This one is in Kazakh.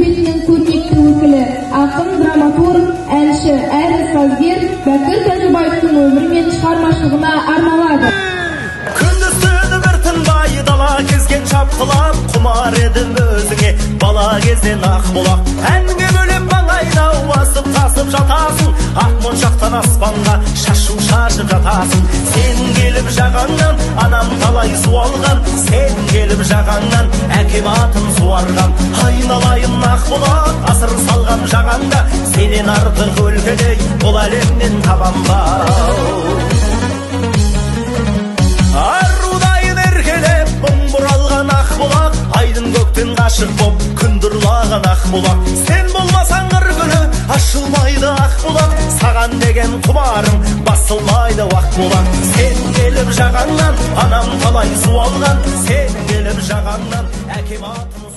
әдебиетінің көрнекті өкілі, ақын, драматург, әнші әрі сазгер Бәкір Тәжібаевтың өмірі мен шығармашылығына арналады. Күндіз-түні бір тынбай дала кезген шапқылап, құмар едім өзіңе бала кезден Ақбұлақ. Әнге бөлеп маңайда асып-тасып жатасың, ақ моншақтан аспанға шашу шашып жатасың. Сен келіп жағаңнан анам талай суалған, сен келіп жағаңнан әкем атын суарған. Айналайын Ақбұлақ, асыр салған жағаңда, сенен артық өлкедей бұл әлемнен табам ба. Арудайын еркелеп мұң бұралған Ақбұлақ, айдын көктен ғашық боп күндір ұрлаған Ақбұлақ. Сен болмасаң бір күні ашылмайды Ақбұлақ, саған деген құмарым басылмайды Ақбұлақ. Сен келіп жағаңнан анам талай суалған, сен келіп жағаңнан әкем атын